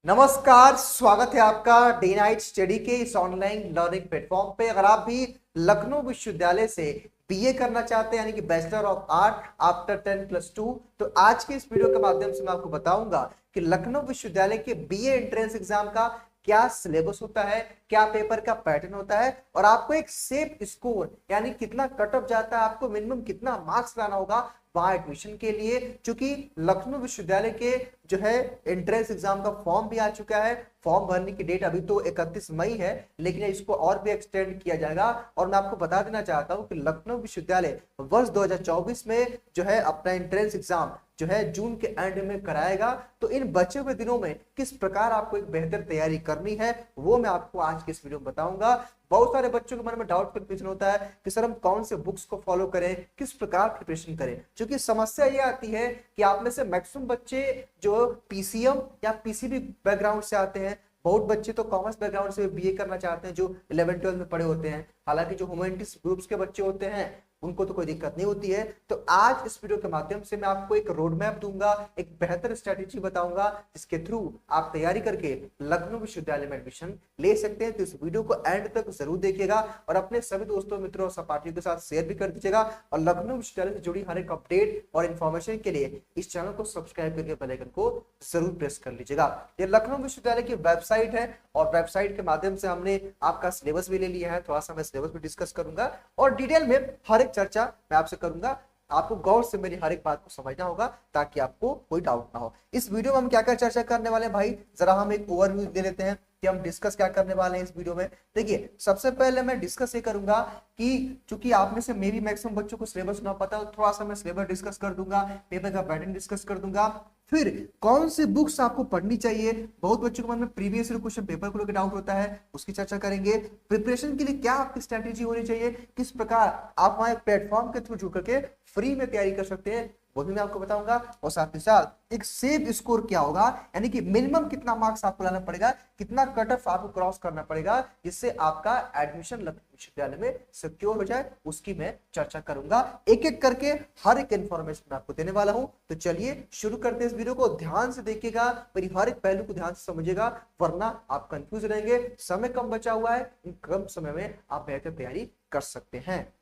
नमस्कार, स्वागत है आपका डे नाइट स्टडी के इस ऑनलाइन लर्निंग प्लेटफॉर्म पे। अगर आप भी लखनऊ विश्वविद्यालय से बीए करना चाहते हैं यानी कि बैचलर ऑफ आर्ट आफ्टर 10+2, तो आज के इस वीडियो के माध्यम से मैं आपको बताऊंगा कि लखनऊ विश्वविद्यालय के बीए एंट्रेंस एग्जाम का क्या सिलेबस होता है, क्या पेपर का पैटर्न होता है और आपको एक सेफ स्कोर यानी कितना कट ऑफ जाता है, आपको मिनिमम कितना मार्क्स लाना होगा वहां एडमिशन के लिए। चूंकि लखनऊ विश्वविद्यालय के जो है एंट्रेंस एग्जाम का फॉर्म भी आ चुका है। फॉर्म भरने की डेट अभी तो 31 मई है, लेकिन इसको और भी एक्सटेंड किया जाएगा। और मैं आपको बता देना चाहता हूं कि लखनऊ विश्वविद्यालय वर्ष 2024 में जो है अपना एंट्रेंस एग्जाम जो है जून के एंड में कराएगा। तो इन बचे हुए दिनों में किस प्रकार आपको एक बेहतर तैयारी करनी है वो मैं आपको आज के इस वीडियो में बताऊंगा। बहुत सारे बच्चों के मन में डाउट कंफ्यूजन होता है कि सर हम कौन से बुक्स को फॉलो करें, किस प्रकार प्रिपरेशन करें। क्योंकि समस्या ये आती है कि आप में से मैक्सिमम बच्चे जो पीसीएम या पीसीबी बैकग्राउंड से आते हैं, बहुत बच्चे तो कॉमर्स बैकग्राउंड से बीए करना चाहते हैं जो 11-12 में पढ़े होते हैं। हालांकि जो ह्यूमैनिटीज ग्रुप्स के बच्चे होते हैं उनको तो कोई दिक्कत नहीं होती है। तो आज इस वीडियो के माध्यम से मैं आपको एक रोड मैप दूंगा, एक बेहतर स्ट्रेटेजी बताऊंगा जिसके थ्रू आप तैयारी करके लखनऊ विश्वविद्यालय में एडमिशन ले सकते हैं। तो इस वीडियो को एंड तक जरूर देखिएगा और अपने सभी दोस्तों, मित्रों और सहपाठियों के साथ शेयर भी कर दीजिएगा। और लखनऊ विश्वविद्यालय से जुड़ी हर एक अपडेट और इन्फॉर्मेशन के लिए इस चैनल को सब्सक्राइब करके बेल आइकन को जरूर प्रेस कर लीजिएगा। ये लखनऊ विश्वविद्यालय की वेबसाइट है और वेबसाइट के माध्यम से हमने आपका सिलेबस भी ले लिया है। थोड़ा सा मैं सिलेबस भी डिस्कस करूंगा और डिटेल में हर एक चर्चा मैं आपसे करूंगा। आपको गौर से मेरी हर एक बात को समझना होगा ताकि आपको कोई डाउट ना हो। इस वीडियो में हम क्या क्या चर्चा करने वाले हैं भाई, जरा हम एक ओवरव्यू दे लेते हैं कि हम डिस्कस क्या करने वाले हैं इस वीडियो में। देखिए, सबसे पहले मैं डिस्कस ये करूंगा कि चूंकि आप में से मे भी मैक्सिमम बच्चों को सिलेबस ना पता हो, थोड़ा सा मैं सिलेबस डिस्कस कर दूंगा, पेपर का पैटर्न डिस्कस कर दूंगा। फिर कौन सी बुक्स आपको पढ़नी चाहिए, बहुत बच्चों के मन में प्रीवियस ईयर क्वेश्चन पेपर को लेकर डाउट होता है, उसकी चर्चा करेंगे। प्रिपरेशन के लिए क्या आपकी स्ट्रेटेजी होनी चाहिए, किस प्रकार आप वहां प्लेटफॉर्म के थ्रू जुड़ करके फ्री में तैयारी कर सकते हैं वो भी मैं आपको बताऊंगा। और साथ ही साथ एक सेफ स्कोर क्या होगा, यानी कि मिनिमम कितना मार्क्स आपको लाना पड़ेगा, कितना कट ऑफ आपको क्रॉस करना पड़ेगा जिससे आपका एडमिशन लखनऊ विश्वविद्यालय में सिक्योर हो जाए, उसकी मैं चर्चा करूंगा। एक एक करके हर एक इंफॉर्मेशन मैं आपको देने वाला हूं। तो चलिए शुरू करते हैं। इस वीडियो को ध्यान से देखिएगा, मेरी हर एक पहलू को ध्यान से समझिएगा, वरना आप कंफ्यूज रहेंगे। समय कम बचा हुआ है, इन कम समय में आप बेहतर तैयारी कर सकते हैं।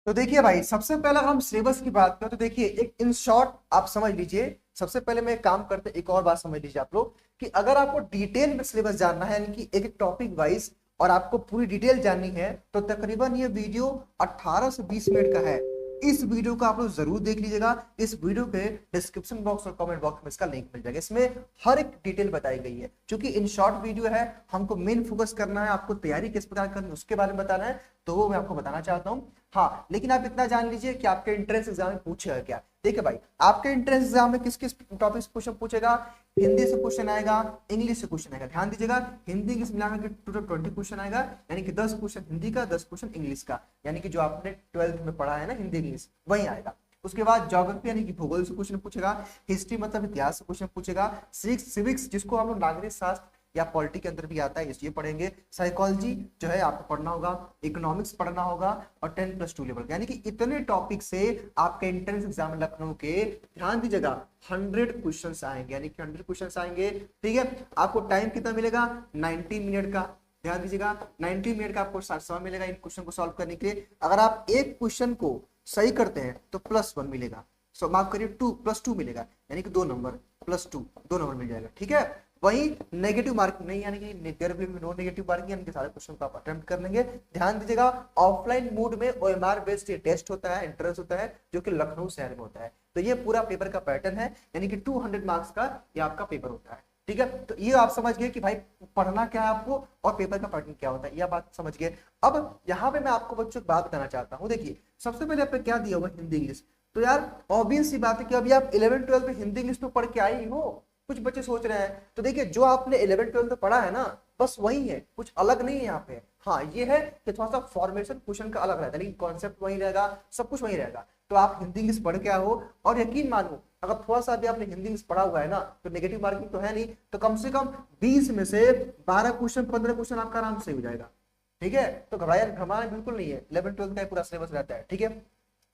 तो देखिए भाई, सबसे पहले अगर हम सिलेबस की बात करें तो देखिए एक इन शॉर्ट आप समझ लीजिए। सबसे पहले मैं एक काम करते, एक और बात समझ लीजिए आप लोग कि अगर आपको डिटेल में सिलेबस जानना है यानी कि एक एक टॉपिक वाइज और आपको पूरी डिटेल जाननी है तो तकरीबन ये वीडियो 18 से 20 मिनट का है। इस वीडियो को आप लोग जरूर देख लीजिएगा। इस वीडियो के डिस्क्रिप्शन बॉक्स और कमेंट बॉक्स में इसका लिंक मिल जाएगा। इसमें हर एक डिटेल बताई गई है। क्योंकि इन शॉर्ट वीडियो है, हमको मेन फोकस करना है, आपको तैयारी किस प्रकार करनी है उसके बारे में बताना है, तो वो मैं आपको बताना चाहता हूँ। हाँ, लेकिन आप इतना जान लीजिए कि आपके एंट्रेंस एग्जाम में पूछेगा क्या। देखिए भाई, आपके एंट्रेंस एग्जाम में किस किस टॉपिक से क्वेश्चन पूछेगा। हिंदी से क्वेश्चन आएगा, इंग्लिश से क्वेश्चन आएगा। ध्यान दीजिएगा, हिंदी इंग्लिश मिला के टोटल 20 क्वेश्चन आएगा, यानी कि 10 क्वेश्चन हिंदी का, 10 क्वेश्चन इंग्लिश का, यानी कि जो आपने 12th में पढ़ा है ना हिंदी इंग्लिश वही आएगा। उसके बाद ज्योग्राफी यानी कि भूगोल से क्वेश्चन पूछेगा, हिस्ट्री मतलब इतिहास से क्वेश्चन पूछेगा, सिविक्स जिसको हम लोग नागरिक शास्त्र या पॉलिटी के अंदर भी आता है ये पढ़ेंगे, साइकोलॉजी जो है आपको पढ़ना होगा, इकोनॉमिक्स पढ़ना होगा और 10+2 लेवल यानी कि इतने टॉपिक से आपके एंट्रेंस एग्जाम लखनऊ के, ध्यान दीजिएगा, 100 क्वेश्चंस आएंगे, यानी कि 100 क्वेश्चंस आएंगे। ठीक है, आपको टाइम कितना मिलेगा, 90 मिनट का। ध्यान दीजिएगा, 90 मिनट का आपको समय मिलेगा इन क्वेश्चन को सॉल्व करने के लिए। अगर आप एक क्वेश्चन को सही करते हैं तो +1 मिलेगा, माफ करिए 2+2 मिलेगा, यानी कि 2 नंबर +2 2 नंबर मिल जाएगा। ठीक है, वही नेगेटिव मार्किंग नहीं, यानी कि नो नेगेटिव मार्किंग, यानी कि सारे क्वेश्चन को आप अटेम्प्ट कर लेंगे। ध्यान दीजिएगा, ऑफलाइन मोड में OMR बेस्ड टेस्ट होता है, एंट्रेंस होता है जो कि लखनऊ शहर में होता है। तो ये पूरा पेपर का पैटर्न है, यानी कि 200 मार्क्स का ये आपका पेपर होता है। ठीक है, तो ये आप समझ गए कि भाई पढ़ना क्या है आपको और पेपर का पैटर्न क्या होता है, यह बात समझ गए। अब यहाँ पे मैं आपको बच्चों की बात बताना चाहता हूँ। देखिए, सबसे पहले आप पे क्या दिया हुआ हिंदी इंग्लिश, तो यार ऑब्वियस सी बात है कि अभी आप 11-12 में हिंदी इंग्लिश तो पढ़ के आए ही हो। कुछ बच्चे सोच रहे हैं, तो देखिए जो आपने 11-12 में पढ़ा है ना बस वही है, कुछ अलग नहीं है यहाँ पे। हाँ, ये है कि थोड़ा सा फॉर्मेशन क्वेश्चन का अलग रहता है, लेकिन कॉन्सेप्ट वही रहेगा, सब कुछ वही रहेगा। तो आप हिंदी इंग्लिश पढ़ के आए हो और यकीन मानो अगर थोड़ा सा भी आपने हिंदी इंग्लिश पढ़ा हुआ है ना तो नेगेटिव मार्किंग तो है नहीं, तो कम से कम 20 में से 12 क्वेश्चन 15 क्वेश्चन आपका आराम से हो जाएगा। ठीक है, तो घबराना बिल्कुल नहीं है, 11-12 का पूरा सिलेबस रहता है। ठीक है,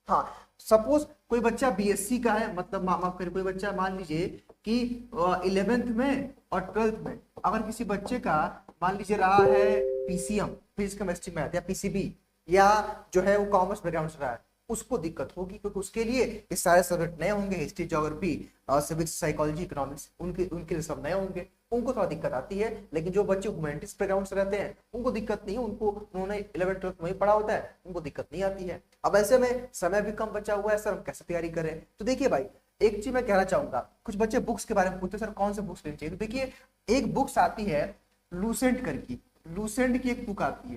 हाँ, सपोज कोई बच्चा बीएससी का है, मतलब माफ करिए कोई बच्चा मान लीजिए कि 11th में और 12th में अगर किसी बच्चे का मान लीजिए रहा है पीसीएम, फिजिक्स केमिस्ट्री मैथ, या पीसीबी, या जो है वो कॉमर्स बैकग्राउंड से रहा है, उसको दिक्कत होगी, क्योंकि उसके लिए ये सारे सब्जेक्ट नए होंगे, history, geography, civics, psychology, economics, उनके लिए सब नए होंगे, उनको थोड़ा दिक्कत आती है। लेकिन जो बच्चे ह्यूमैनिटीज बैकग्राउंड से रहते हैं उनको दिक्कत नहीं है, उनको उन्होंने 11th 12th वहीं पढ़ा होता है, उनको दिक्कत नहीं आती है। अब ऐसे में समय भी कम बचा हुआ है सर, हम कैसे तैयारी करें? तो देखिए भाई, एक चीज मैं कहना चाहूंगा, कुछ बच्चे बुक्स के बारे में पूछते सर कौन से बुक्स लेनी चाहिए, तो देखिए एक बुक्स आती है लूसेंट करके, लूसेंट की एक बुक आती है,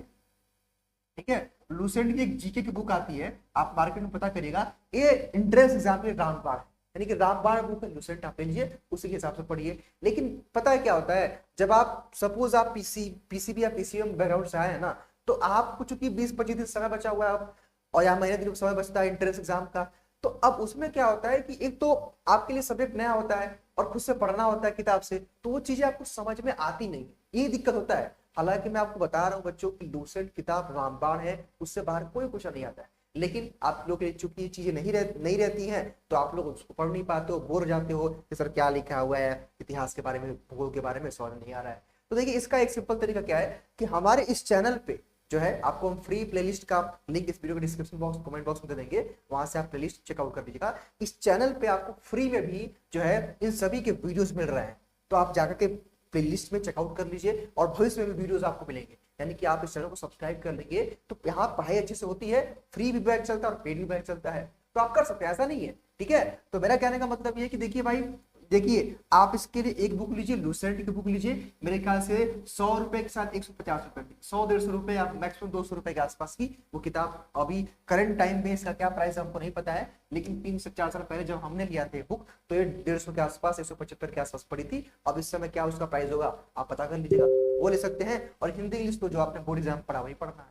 ठीक है, लूसेंट की एक जीके की बुक आती है, आप मार्केट में पता करिएगा, ये एंट्रेंस एग्जाम के रामबाण, यानी कि रामबाण बुक है लूसेंट, आप ले लीजिए, उसी के हिसाब से पढ़िए। लेकिन पता है क्या होता है, जब आप सपोज आप पीसीबी या पीसीएम बैकग्राउंड से आए हैं ना, तो आपको चूंकि 20-25 दिन समय बचा हुआ है अब, और या महीने दिन समय बचता है एंट्रेंस एग्जाम का, तो अब उसमें क्या होता है कि एक तो आपके लिए सब्जेक्ट नया होता है और खुद से पढ़ना होता है किताब से, तो वो चीजें आपको समझ में आती नहीं, ये दिक्कत होता है। हालांकि मैं आपको बता रहा हूँ बच्चों की लूसेंट किताब रामबाण है, उससे बाहर कोई क्वेश्चन नहीं आता है। लेकिन आप लोग चूंकि ये चीजें नहीं रहती हैं, तो आप लोग उसको पढ़ नहीं पाते हो, बोर हो जाते हो कि सर क्या लिखा हुआ है इतिहास के बारे में, भूगोल के बारे में, समझ नहीं आ रहा है। तो देखिए इसका एक सिंपल तरीका क्या है कि हमारे इस चैनल पे जो है आपको हम फ्री प्लेलिस्ट का लिंक इस वीडियो के डिस्क्रिप्शन बॉक्स, कमेंट बॉक्स में दे देंगे, वहां से आप प्लेलिस्ट चेकआउट कर लीजिएगा। इस चैनल पे आपको फ्री में भी जो है इन सभी के वीडियोस मिल रहे हैं, तो आप जाकर के प्लेलिस्ट में चेकआउट कर लीजिए, और भविष्य में भी वीडियोस आपको मिलेंगे। यानी कि आप इस चैनल को सब्सक्राइब कर लेंगे तो यहाँ पढ़ाई अच्छे से होती है, फ्री भी बैच चलता है और पेड भी बैच चलता है, तो आप कर सकते हैं, ऐसा नहीं है, ठीक है। तो मेरा कहने का मतलब ये है कि देखिए भाई, देखिए आप इसके लिए एक बुक लीजिए, लूसेंट की बुक लीजिए, मेरे ख्याल से 100 रुपए के साथ 150 रुपए की, 100-150 रुपए या मैक्सिमम 200 रुपए के आसपास की वो किताब, अभी करंट टाइम में इसका क्या प्राइस हमको नहीं पता है, लेकिन 3 से 4 साल पहले जब हमने लिया था बुक तो ये 150 के आसपास, 175 के आसपास पड़ी थी। अब इस समय क्या उसका प्राइस होगा आप पता कर लीजिएगा, वो ले सकते हैं। और हिंदी इंग्लिश तो जो आपने बोर्ड एग्जाम पढ़ा वही पढ़ना है।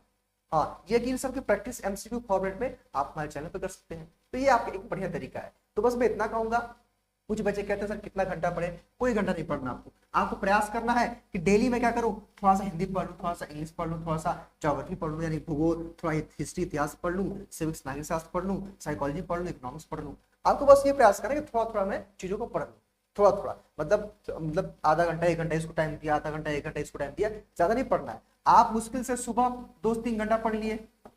हाँ, ये कि इन सबके प्रैक्टिस एमसीक्यू फॉर्मेट में आप हमारे चैनल पर कर सकते हैं, तो ये आपका एक बढ़िया तरीका है। तो बस मैं इतना कहूंगा, कुछ बच्चे कहते हैं सर कितना घंटा पढ़े, कोई घंटा नहीं पढ़ना आपको, आपको प्रयास करना है कि डेली में क्या करूं, थोड़ा सा हिंदी पढ़ लूं, थोड़ा सा इंग्लिश पढ़ लूं, थोड़ा सा ज्योग्राफी पढ़ लूं, यानी भूगोल, थोड़ा हिस्ट्री इतिहास पढ़ लूं, सिविक्स नागरिक शास्त्र पढ़ लूं, साइकोलॉजी पढ़ लूं, इकोनॉमिक्स पढ़ लूं। आपको बस ये प्रयास करना है कि थोड़ा थोड़ा मैं चीजों को पढ़ लूं, थोड़ा थोड़ा, मतलब आधा घंटा 1 घंटा इसको टाइम दिया, आधा घंटा 1 घंटा इसको टाइम दिया, ज्यादा नहीं पढ़ना है। आप मुश्किल से सुबह 2-3 घंटा पढ़ लिए,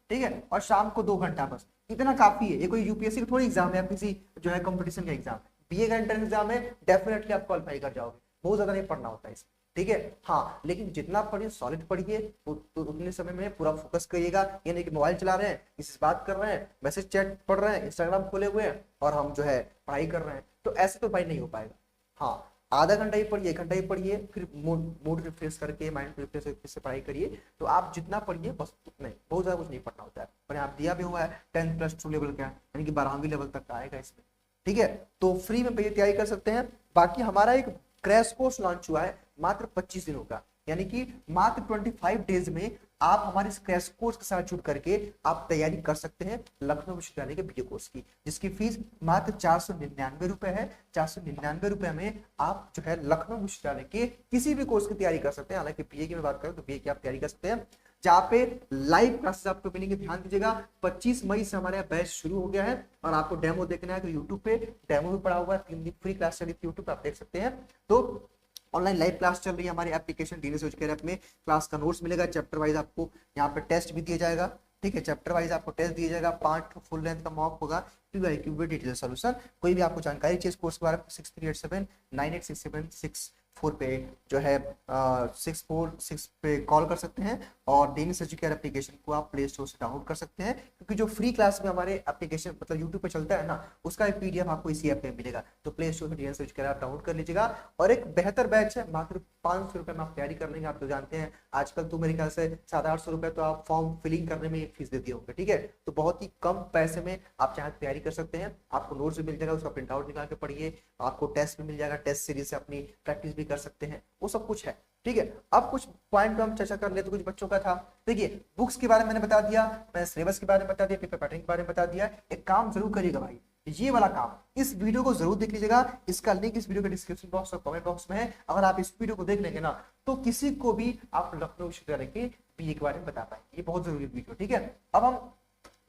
ठीक है, और शाम को 2 घंटा, बस इतना काफी है। ये कोई यूपीएससी का थोड़ी एग्जाम है या किसी जो है कंपटीशन का एग्जाम है, बीए का एंट्रेंस एग्जाम है, डेफिनेटली आप क्वालिफाई कर जाओगे, बहुत ज्यादा नहीं पढ़ना होता है इसमें, ठीक है। हाँ, लेकिन जितना पढ़िए सॉलिड पढ़िए, उतने समय में पूरा फोकस करिएगा, ये नहीं कि मोबाइल चला रहे हैं, किसी से बात कर रहे हैं, मैसेज चैट पढ़ रहे हैं, इंस्टाग्राम खोले हुए हैं और हम जो है पढ़ाई कर रहे हैं, तो ऐसे तो भाई नहीं हो पाएगा। हाँ, आधा घंटा ही पढ़िए, 1 घंटा ही पढ़िए, फिर मूड रिफ्रेश करके, माइंड रिफ्रेश करके से पढ़ाई करिए। तो आप जितना पढ़िए बस उतना ही, बहुत ज्यादा कुछ नहीं पढ़ना होता है। पर आप दिया भी हुआ है 10+2 लेवल का, यानी कि 12वीं लेवल तक का आएगा इसमें, ठीक है। तो फ्री में तैयारी कर सकते हैं। बाकी हमारा एक क्रैश कोर्स लॉन्च हुआ है मात्र 25 दिनों का, यानी कि मात्र 25 डेज में आप हमारे इस क्रैश कोर्स के साथ जुड़ करके आप तैयारी कर सकते हैं लखनऊ विश्वविद्यालय के बीए कोर्स की, जिसकी फीस मात्र 499 रुपए है। 499 रुपए में आप जो है लखनऊ विश्वविद्यालय के किसी भी कोर्स की तैयारी कर सकते हैं। हालांकि बीए की मैं बात करूं तो बीए की आप तैयारी कर सकते हैं, जहाँ पे लाइव क्लासेस आपको मिलेंगे। ध्यान दीजिएगा, 25 मई से हमारे बैच शुरू हो गया है, और आपको डेमो देखना है तो यूट्यूब पे डेमो भी पड़ा हुआ है, 3 दिन फ्री क्लास चली थी यूट्यूब पे, आप देख सकते हैं। तो ऑनलाइन लाइव क्लास चल रही है हमारी एप्लीकेशन डीएनएस ऐप में, क्लास का नोट्स मिलेगा, चैप्टर वाइज आपको यहाँ पे टेस्ट भी दिया जाएगा, ठीक है, चैप्टर वाइज आपको टेस्ट दिया जाएगा, 5 फुल लेंथ का मॉक होगा, पीवाईक्यू विद डिटेल सॉल्यूशन। कोई भी आपको जानकारी चाहिए इस कोर्स के बारे में 6387986764 पे जो है 646 पे कॉल कर सकते हैं, और डीएनएस एप्लीकेशन को आप प्ले स्टोर से डाउनलोड कर सकते हैं, क्योंकि जो फ्री क्लास में हमारे एप्लीकेशन मतलब यूट्यूब पे चलता है ना, उसका एक पीडीएफ आपको इसी ऐप में मिलेगा। तो प्ले स्टोर से डीएनएस आप डाउनलोड कर लीजिएगा। और एक बेहतर बैच है, मात्र 500 रुपए में आप तैयारी कर लेंगे। आप तो जानते हैं आजकल तो मेरे ख्याल से 700-800 रुपए तो आप फॉर्म फिलिंग करने में फीस दे दिए होंगे, ठीक है। तो बहुत ही कम पैसे में आप चाहे तैयारी कर सकते हैं। आपको नोट्स भी मिल जाएगा, उसका प्रिंट आउट निकाल के पढ़िए, आपको टेस्ट भी मिल जाएगा, टेस्ट सीरीज से अपनी प्रैक्टिस भी कर सकते हैं, वो सब कुछ है, ठीक है। अब कुछ पॉइंट हम चर्चा कर ले, तो कुछ बच्चों का था, देखिए बुक्स के बारे में मैंने बता दिया, मैंने सिलेबस के बारे में बता दिया, पेपर पैटर्न के बारे में बता दिया। एक काम जरूर करिएगा भाई, ये वाला काम, इस वीडियो को जरूर देख लीजिएगा, इसका लिंक इस वीडियो के डिस्क्रिप्शन बॉक्स और कमेंट बॉक्स में है। अगर आप इस वीडियो को देख लेंगे ना, तो किसी को भी आप लखनऊ विश्वविद्यालय के बीए के बारे में बता पाएंगे, ये बहुत जरूरी वीडियो, ठीक है। अब हम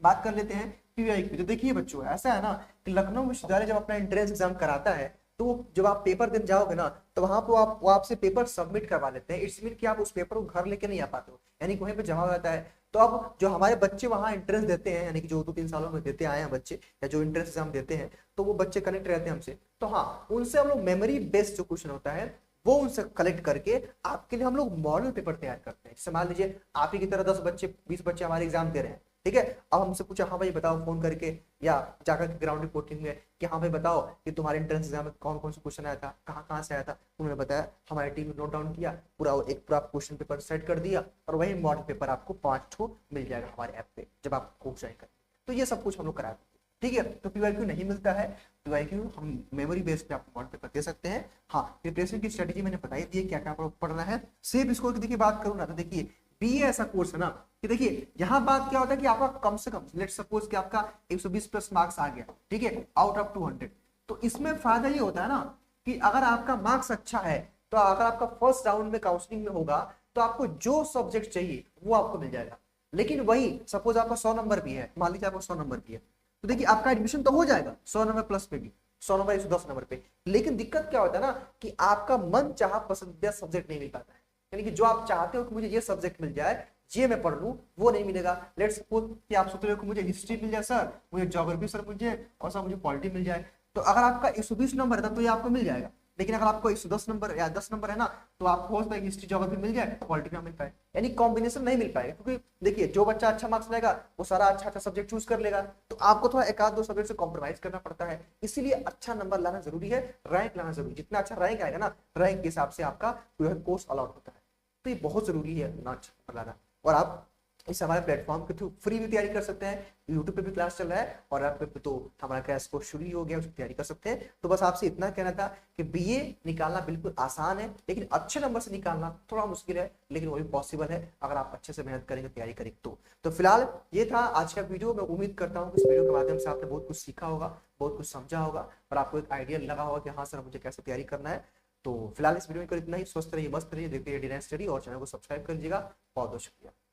बात कर लेते हैं पीवीआई की। तो देखिए बच्चों, ऐसा है ना कि लखनऊ विश्वविद्यालय जब अपना एंट्रेंस एग्जाम कराता है, तो जब आप पेपर देने जाओगे ना, तो वहां पर आप वो आपसे पेपर सबमिट करवा लेते हैं। इट्स मीन कि आप उस पेपर को घर लेके नहीं आ पाते हो, यानी कि वहीं पे जमा हो जाता है। तो अब जो हमारे बच्चे वहां एंट्रेंस देते हैं, यानी कि जो 2-3 सालों में देते आए हैं बच्चे, या जो एंट्रेंस एग्जाम देते हैं, तो वो बच्चे कनेक्ट रहते हैं हमसे। तो हाँ, उनसे हम लोग मेमोरी बेस्ड जो क्वेश्चन होता है वो उनसे कलेक्ट करके आपके लिए हम लोग मॉडल पेपर तैयार करते हैं। जैसे मान लीजिए आप ही की तरह 10 बच्चे 20 बच्चे हमारे एग्जाम दे रहे हैं, ठीक है। अब हमसे पूछा, हाँ भाई बताओ फोन करके या जाकर के ग्राउंड रिपोर्टिंग में, कि हाँ भाई बताओ कि तुम्हारे एंट्रेंस एग्जाम में कौन कौन सा क्वेश्चन आया था, कहाँ कहाँ से आया था। उन्होंने बताया, हमारी टीम ने नोट डाउन किया, पूरा क्वेश्चन पेपर सेट कर दिया, और वही मॉडल पेपर आपको 5 ठो मिल जाएगा हमारे ऐप पे जब आप कोर्स ज्वाइन करें। तो ये सब कुछ हम लोग कराते हैं, ठीक है। तो पीवाईक्यू नहीं मिलता है, पीवाईक्यू हम मेमोरी बेस पे आपको मॉडल पेपर दे सकते हैं। हाँ, प्रिपरेशन की स्ट्रेटेजी मैंने बताई दी है, क्या क्या पढ़ना है। सिर्फ इसको देखिए बात करूँ ना, तो देखिए बीए ऐसा कोर्स है ना कि देखिए यहाँ बात क्या होता है कि आपका कम से कम लेट्स सपोज कि आपका 120 प्लस मार्क्स आ गया, ठीक है, आउट ऑफ 200। तो इसमें फायदा ये होता है ना कि अगर आपका मार्क्स अच्छा है, तो अगर आपका फर्स्ट राउंड में काउंसलिंग में होगा, तो आपको जो सब्जेक्ट चाहिए वो आपको मिल जाएगा। लेकिन वही सपोज आपका 100 नंबर भी है, मान लीजिए आपका 100 नंबर भी है, तो देखिए आपका एडमिशन तो हो जाएगा 100 नंबर प्लस पे भी, 100 नंबर 110 नंबर पे। लेकिन दिक्कत क्या होता है ना कि आपका मन चाहा पसंदीदा सब्जेक्ट नहीं मिल पाता है, यानी कि जो आप चाहते हो कि मुझे ये सब्जेक्ट मिल जाए, ये मैं पढ़ लूं, वो नहीं मिलेगा। लेट्स सपोज कि आप सोच रहे हो कि मुझे हिस्ट्री मिल जाए सर, मुझे ज्योग्राफी सर मुझे, और सर मुझे पॉलिटी मिल जाए। तो अगर आपका 120 नंबर है तो ये आपको मिल जाएगा। लेकिन अगर आपको 110 नंबर या 10 नंबर है ना, तो आपको हो सकता है कि हिस्ट्री ज्योग्राफी मिल जाए, पॉलिटी ना मिल पाए, यानी कॉम्बिनेशन नहीं मिल पाएगा। क्योंकि देखिए जो बच्चा अच्छा मार्क्स लाएगा वो सारा अच्छा अच्छा सब्जेक्ट चूज कर लेगा, तो आपको थोड़ा एक आध दो सब्जेक्ट से कॉम्प्रोमाइज करना पड़ता है। इसीलिए अच्छा नंबर लाना जरूरी है, रैंक लाना जरूरी है। जितना अच्छा रैंक आएगा ना, रैंक के हिसाब से आपका कोर्स अलॉट होता है। तो ये बहुत जरूरी है ना अच्छा नंबर लाना। और आप इस हमारे प्लेटफॉर्म के थ्रू फ्री भी तैयारी कर सकते हैं, यूट्यूब पे भी क्लास चल रहा है, और आप पे तो हमारा क्रैश कोर्स शुरू ही हो गया, उसकी तैयारी कर सकते हैं। तो बस आपसे इतना कहना था कि बीए निकालना बिल्कुल आसान है, लेकिन अच्छे नंबर से निकालना थोड़ा मुश्किल है, लेकिन वो भी पॉसिबल है अगर आप अच्छे से मेहनत करेंगे, तैयारी करेंगे तो फिलहाल ये था आज का वीडियो। मैं उम्मीद करता हूँ कि इस वीडियो के माध्यम से आपने बहुत कुछ सीखा होगा, बहुत कुछ समझा होगा, और आपको एक आइडिया लगा होगा कि हाँ सर मुझे कैसे तैयारी करना है। तो फिलहाल इस वीडियो में इतना ही। स्वस्थ रहिए, मस्त रहिए, देखते रहिए D9 स्टडी, और चैनल को सब्सक्राइब कर लीजिएगा। बहुत बहुत शुक्रिया।